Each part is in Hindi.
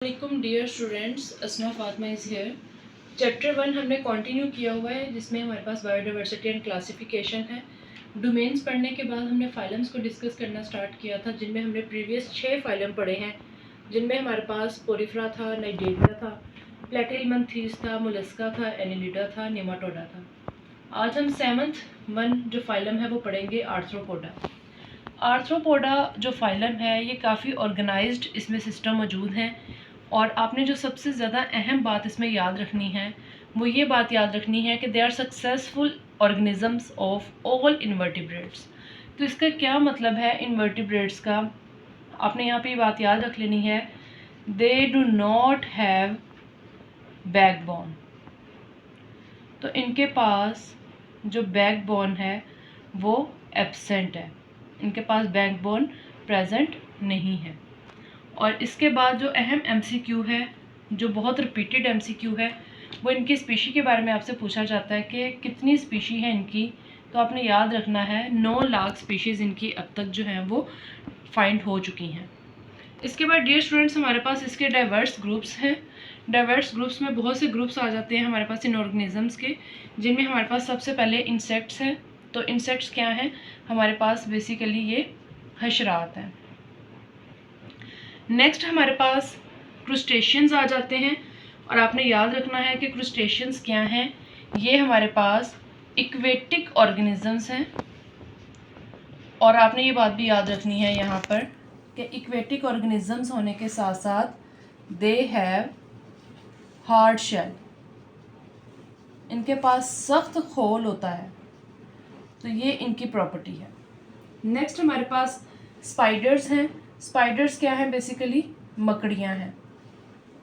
वालेकुम dear students, Asma Fatima is here. Chapter 1 हमने कंटिन्यू किया हुआ है, जिसमें हमारे पास बायोडाइवर्सिटी एंड क्लासिफिकेशन है। डोमेन्स पढ़ने के बाद हमने फाइलम्स को डिस्कस करना स्टार्ट किया था, जिनमें हमने प्रीवियस 6 फाइलम पढ़े हैं, जिनमें हमारे पास पोरिफरा था, नाइडेरिया था, प्लेटिलमंथीस था, मोलस्का था, एनिलिडा था, नेमाटोडा था। आज हम 7th वन जो फाइलम है वो पढ़ेंगे आर्थ्रोपोडा। आर्थ्रोपोडा जो फाइलम है ये काफ़ी ऑर्गेनाइज्ड इसमें सिस्टम मौजूद हैं, और आपने जो सबसे ज़्यादा अहम बात इसमें याद रखनी है वो ये बात याद रखनी है कि they are successful organisms of all invertebrates. तो इसका क्या मतलब है इन्वर्टिब्रेट्स का? आपने यहाँ पे ये बात याद रख लेनी है, they do not have backbone. तो इनके पास जो बैकबोन है वो एब्सेंट है, इनके पास बैकबोन प्रेजेंट नहीं है। और इसके बाद जो अहम एमसीक्यू है, जो बहुत रिपीटेड एमसीक्यू है, वो इनकी स्पीशी के बारे में आपसे पूछा जाता है कि कितनी स्पीशी है इनकी। तो आपने याद रखना है 9 लाख स्पीशीज़ इनकी अब तक जो हैं वो फाइंड हो चुकी हैं। इसके बाद डियर स्टूडेंट्स हमारे पास इसके डाइवर्स ग्रुप्स हैं। डाइवर्स ग्रुप्स में बहुत से ग्रुप्स आ जाते हैं हमारे पास इन ऑर्गेनिजम्स के, जिनमें हमारे पास सबसे पहले इंसेक्ट्स हैं। तो इंसेक्ट्स क्या हैं? हमारे पास बेसिकली ये हशरात हैं। नेक्स्ट हमारे पास क्रूस्टेशियंस आ जाते हैं, और आपने याद रखना है कि क्रूस्टेशियंस क्या हैं। ये हमारे पास इक्वेटिक ऑर्गेनिजम्स हैं, और आपने ये बात भी याद रखनी है यहाँ पर कि इक्वेटिक ऑर्गेनिजम्स होने के साथ साथ दे हैव हार्ड शेल, इनके पास सख्त खोल होता है। तो ये इनकी प्रॉपर्टी है। नेक्स्ट हमारे पास स्पाइडर्स हैं। स्पाइडर्स क्या हैं? बेसिकली मकड़ियाँ हैं।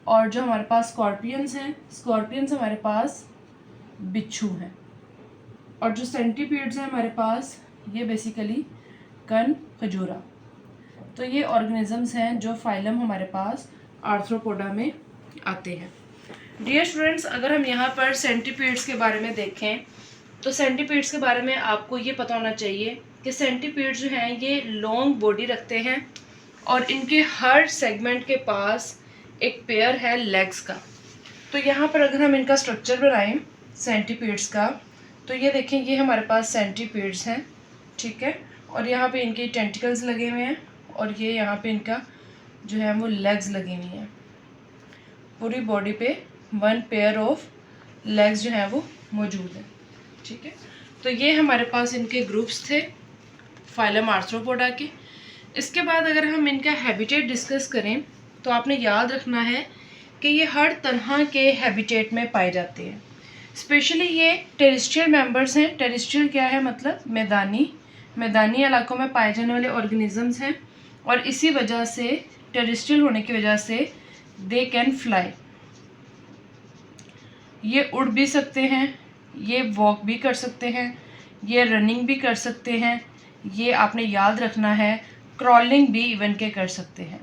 और जो हमारे पास स्कॉर्पियंस हैं, स्कॉर्पियंस हमारे पास बिच्छू हैं। और जो सेंटीपीड्स हैं हमारे पास, ये बेसिकली कन खजूरा। तो ये ऑर्गेनिजम्स हैं जो फाइलम हमारे पास आर्थ्रोपोडा में आते हैं। डियर स्टूडेंट्स, अगर हम यहाँ पर सेंटीपीड्स के बारे में देखें तो सेंटीपीड्स के बारे में आपको ये पता होना चाहिए कि सेंटीपीड्स जो हैं ये लॉन्ग बॉडी रखते हैं, और इनके हर सेगमेंट के पास एक पेयर है लेग्स का। तो यहाँ पर अगर हम इनका स्ट्रक्चर बनाएं सेंटीपीड्स का, तो ये देखें, ये हमारे पास सेंटीपीड्स हैं, ठीक है। और यहाँ पे इनके टेंटिकल्स लगे हुए हैं, और ये यहाँ पे इनका जो है वो लेग्स लगी हुई हैं। पूरी बॉडी पे 1 पेयर ऑफ लेग्स जो हैं वो मौजूद हैं, ठीक है। तो ये हमारे पास इनके ग्रुप्स थे फाइलम आर्थ्रोपोडा के। इसके बाद अगर हम इनका हैबिटेट डिस्कस करें तो आपने याद रखना है कि ये हर तरह के हैबिटेट में पाए जाते हैं। स्पेशली ये टेरेस्ट्रियल मेंबर्स हैं। टेरेस्ट्रियल क्या है? मतलब मैदानी इलाकों में पाए जाने वाले ऑर्गेनिजम्स हैं, और इसी वजह से टेरेस्ट्रियल होने की वजह से दे कैन फ्लाई, ये उड़ भी सकते हैं, ये वॉक भी कर सकते हैं, ये रनिंग भी कर सकते हैं, ये आपने याद रखना है क्रॉलिंग भी इवन के कर सकते हैं,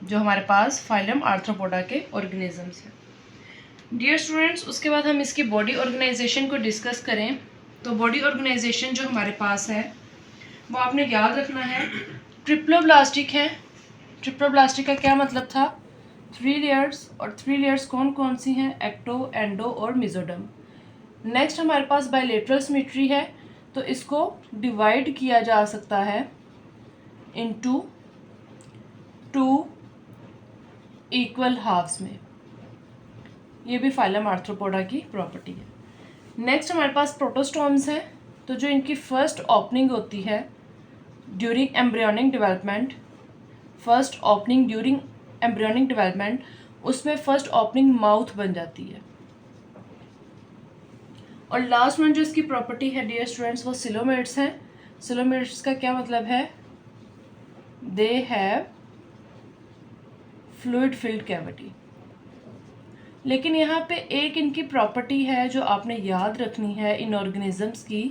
जो हमारे पास फाइलम आर्थ्रोपोडा के ऑर्गेनिजम्स हैं। डियर स्टूडेंट्स, उसके बाद हम इसकी बॉडी ऑर्गेनाइजेशन को डिस्कस करें तो बॉडी ऑर्गेनाइजेशन जो हमारे पास है वो आपने याद रखना है ट्रिप्लोब्लास्टिक है। ट्रिप्लोब्लास्टिक का क्या मतलब था? 3 लेयर्स, और 3 लेयर्स कौन कौन सी हैं? एक्टो, एंडो और मेसोडर्म। नेक्स्ट हमारे पास बायलेटरल सिमेट्री है, तो इसको डिवाइड किया जा सकता है इनटू 2 इक्वल हाफ्स में। ये भी फाइलम आर्थ्रोपोडा की प्रॉपर्टी है। नेक्स्ट हमारे पास प्रोटोस्टॉम्स है, तो जो इनकी फर्स्ट ओपनिंग होती है ड्यूरिंग एम्ब्रियोनिक डेवलपमेंट, उसमें फर्स्ट ओपनिंग माउथ बन जाती है। और लास्ट में जो इसकी प्रॉपर्टी है डियर स्टूडेंट्स वो सिलोमेट्स हैं। सिलोमेट्स का क्या मतलब है? They have fluid filled cavity. लेकिन यहाँ पे एक इनकी प्रॉपर्टी है जो आपने याद रखनी है इन ऑर्गेनिजम्स की,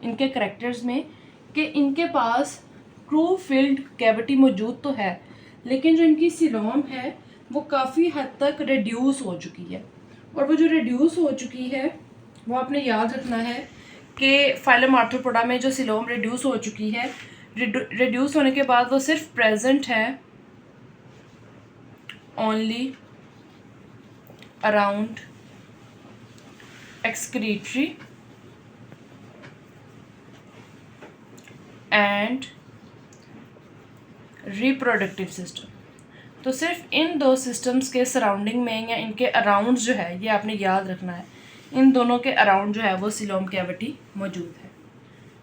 इनके करैक्टर्स में, कि इनके पास ट्रू फिल्ड कैविटी मौजूद तो है, लेकिन जो इनकी सिलोम है वो काफ़ी हद तक रिड्यूस हो चुकी है। और वो जो रिड्यूस हो चुकी है वो आपने याद रखना है कि फाइलम आर्थ्रोपोडा में जो सिलोम रिड्यूस हो चुकी है, रिड्यूस होने के बाद वो सिर्फ प्रेजेंट है only around excretory and reproductive system। तो सिर्फ इन दो सिस्टम्स के सराउंडिंग में या इनके अराउंड जो है, ये आपने याद रखना है, इन दोनों के अराउंड जो है वो सीलोम कैविटी मौजूद है।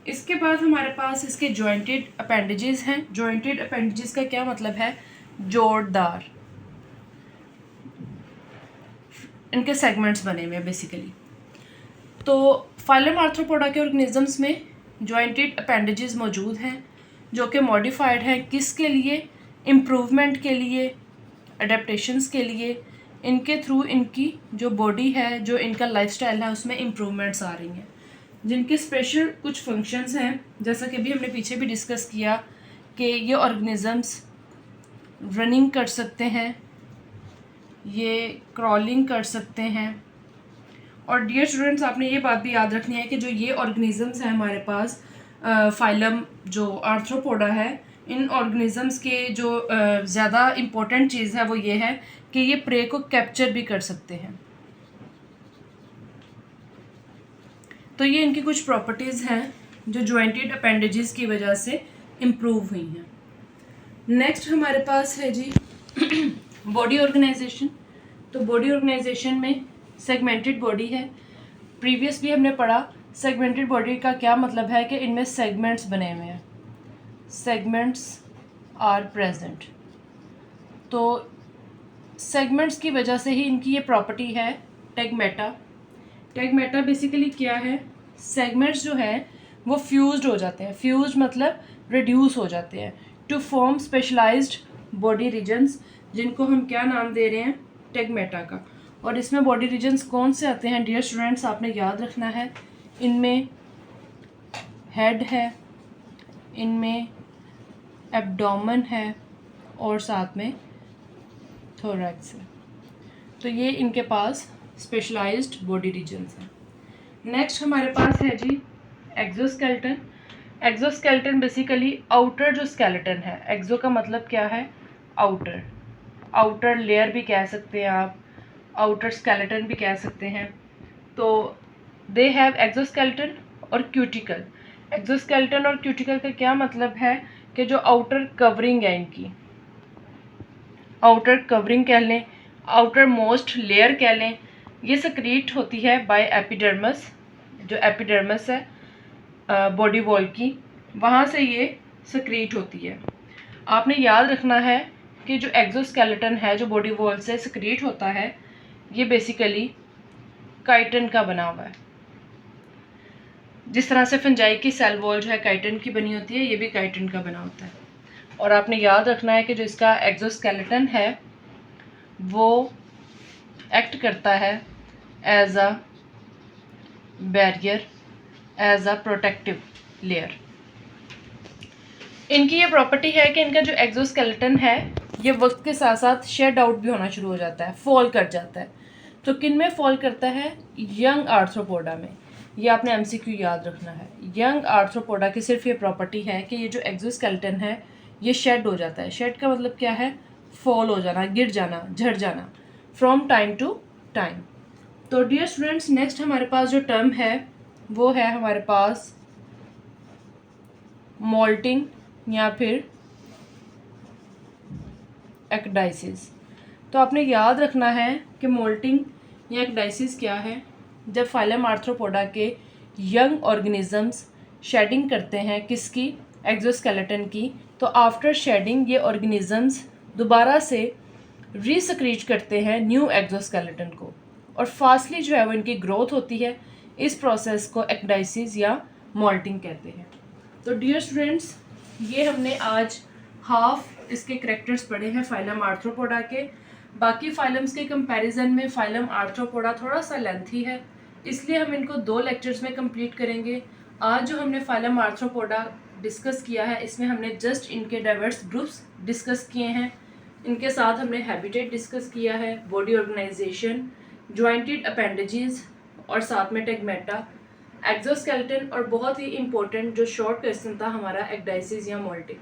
इसके बाद हमारे पास इसके जॉइंटेड अपेंडेजेस हैं। जॉइंटेड अपेंडेजेस का क्या मतलब है? जोड़दार, इनके सेगमेंट्स बने हुए हैं बेसिकली। तो फाइलम आर्थ्रोपोडा के ऑर्गेनिजम्स में जॉइंटेड अपेंडेजेस मौजूद हैं जो कि मॉडिफाइड हैं किसके लिए? इम्प्रूवमेंट के लिए, अडेप्टेशंस के लिए। इनके थ्रू इनकी जो बॉडी है, जो इनका लाइफस्टाइल है, उसमें इम्प्रूवमेंट्स आ रही हैं, जिनके स्पेशल कुछ फंक्शंस हैं, जैसा कि अभी हमने पीछे भी डिस्कस किया कि ये ऑर्गेनिजम्स रनिंग कर सकते हैं, ये क्रॉलिंग कर सकते हैं। और डियर स्टूडेंट्स, आपने ये बात भी याद रखनी है कि जो ये ऑर्गेनिजम्स हैं हमारे पास, फाइलम जो आर्थ्रोपोडा है, इन ऑर्गेनिजम्स के जो ज़्यादा इम्पोर्टेंट चीज़ है वो ये है कि ये प्रे को कैप्चर भी कर सकते हैं। तो ये इनकी कुछ प्रॉपर्टीज़ हैं जो जॉइंटेड अपेंडेजेस की वजह से इम्प्रूव हुई हैं। नेक्स्ट हमारे पास है जी बॉडी ऑर्गेनाइजेशन। तो बॉडी ऑर्गेनाइजेशन में सेगमेंटेड बॉडी है। प्रीवियस भी हमने पढ़ा सेगमेंटेड बॉडी का क्या मतलब है कि इनमें सेगमेंट्स बने हुए हैं, सेगमेंट्स आर प्रेजेंट। तो सेगमेंट्स की वजह से ही इनकी ये प्रॉपर्टी है टेगमेटा। टेगमेटा बेसिकली क्या है? सेगमेंट्स जो है वो फ्यूज्ड हो जाते हैं। फ्यूज्ड मतलब रिड्यूस हो जाते हैं to form specialised body regions, जिनको हम क्या नाम दे रहे हैं? टेगमेटा का। और इसमें बॉडी रीजन्स कौन से आते हैं डियर स्टूडेंट्स? आपने याद रखना है, इनमें हेड है, इनमें एब्डोमेन है और साथ में थोरैक्स है। तो ये इनके पास स्पेशलाइज्ड बॉडी रीजन्स हैं। नेक्स्ट हमारे पास है जी एक्सोस्केलेटन। एक्सोस्केलेटन बेसिकली आउटर जो स्केलेटन है, एक्सो का मतलब क्या है? आउटर, आउटर लेयर भी कह सकते हैं आप, आउटर स्केलेटन भी कह सकते हैं। तो दे हैव एक्सोस्केलेटन और क्यूटिकल। एक्सोस्केलेटन और क्यूटिकल का क्या मतलब है कि जो आउटर कवरिंग है इनकी, आउटर कवरिंग कह लें, आउटर मोस्ट लेयर कह लें, ये सक्रीट होती है बाय एपिडर्मस। जो एपिडर्मस है बॉडी वॉल की, वहाँ से ये सक्रीट होती है। आपने याद रखना है कि जो एक्सोस्केलेटन है जो बॉडी वॉल से सक्रीट होता है, ये बेसिकली काइटिन का बना हुआ है। जिस तरह से फंजाई की सेल वॉल जो है काइटिन की बनी होती है, ये भी काइटिन का बना होता है। और आपने याद रखना है कि जो इसका एक्सोस्केलेटन है वो एक्ट करता है as a barrier, as a protective layer. इनकी ये प्रॉपर्टी है कि इनका जो एक्सोस्केलेटन है ये वक्त के साथ साथ शेड आउट भी होना शुरू हो जाता है, फॉल कर जाता है। तो किन में फॉल करता है? यंग आर्थ्रोपोडा में। ये आपने एमसीक्यू याद रखना है। यंग आर्थ्रोपोडा की सिर्फ ये प्रॉपर्टी है कि ये जो एक्सोस्केलेटन है ये शेड हो जाता है। शेड का मतलब क्या है? फॉल हो जाना, गिर जाना, झड़ जाना, फ्रॉम टाइम टू टाइम। तो डियर स्टूडेंट्स, नेक्स्ट हमारे पास जो टर्म है वो है हमारे पास मोल्टिंग या फिर एक्डाइसिस। तो आपने याद रखना है कि मोल्टिंग या एक्डाइसिस क्या है। जब फाइलम आर्थ्रोपोडा के यंग ऑर्गेनिजम्स शेडिंग करते हैं किसकी? एक्सोस्केलेटन की। तो आफ्टर शेडिंग ये ऑर्गेनिजम्स दोबारा से रीसक्रीट करते हैं न्यू एक्सोस्केलेटन को, और फास्टली जो है वो इनकी ग्रोथ होती है। इस प्रोसेस को एक्डाइसिस या मोल्टिंग कहते हैं। तो डियर स्टूडेंट्स, ये हमने आज हाफ इसके करैक्टर्स पढ़े हैं फाइलम आर्थ्रोपोडा के। बाकी फाइलम्स के कंपैरिजन में फाइलम आर्थ्रोपोडा थोड़ा सा लेंथी है, इसलिए हम इनको 2 लेक्चर्स में कंप्लीट करेंगे। आज जो हमने फाइलम आर्थ्रोपोडा डिस्कस किया है इसमें हमने जस्ट इनके डाइवर्स ग्रुप्स डिस्कस किए हैं। इनके साथ हमने हैबिटेट डिस्कस किया है, बॉडी ऑर्गेनाइजेशन, जॉइंटेड अपेंडेजेस और साथ में टेगमेटा, एक्सोस्केलेटन और बहुत ही इंपॉर्टेंट जो शॉर्ट क्वेश्चन था हमारा एक्डाइसिस या मोल्टिंग।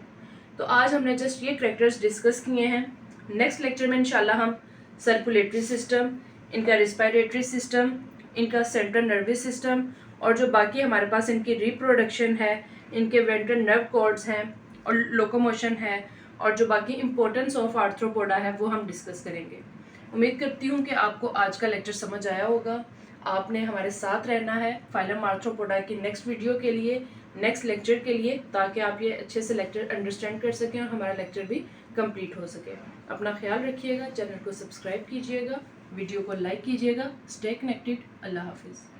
तो आज हमने जस्ट ये करैक्टर्स डिस्कस किए हैं। नेक्स्ट लेक्चर में इंशाल्लाह हम सर्कुलेटरी सिस्टम, इनका रिस्पायरेटरी सिस्टम, इनका सेंट्रल नर्वस सिस्टम और जो बाकी हमारे पास इनकी रिप्रोडक्शन है, इनके वेंट्रल नर्व कॉर्ड्स हैं और लोकोमोशन है और जो बाकी इंपॉर्टेंस ऑफ आर्थ्रोपोडा है वो हम डिस्कस करेंगे। उम्मीद करती हूँ कि आपको आज का लेक्चर समझ आया होगा। आपने हमारे साथ रहना है फाइलम आर्थ्रोपोडा की नेक्स्ट वीडियो के लिए, नेक्स्ट लेक्चर के लिए, ताकि आप ये अच्छे से लेक्चर अंडरस्टैंड कर सकें और हमारा लेक्चर भी कंप्लीट हो सके। अपना ख्याल रखिएगा, चैनल को सब्सक्राइब कीजिएगा, वीडियो को लाइक कीजिएगा। Stay connected. अल्लाह हाफिज़।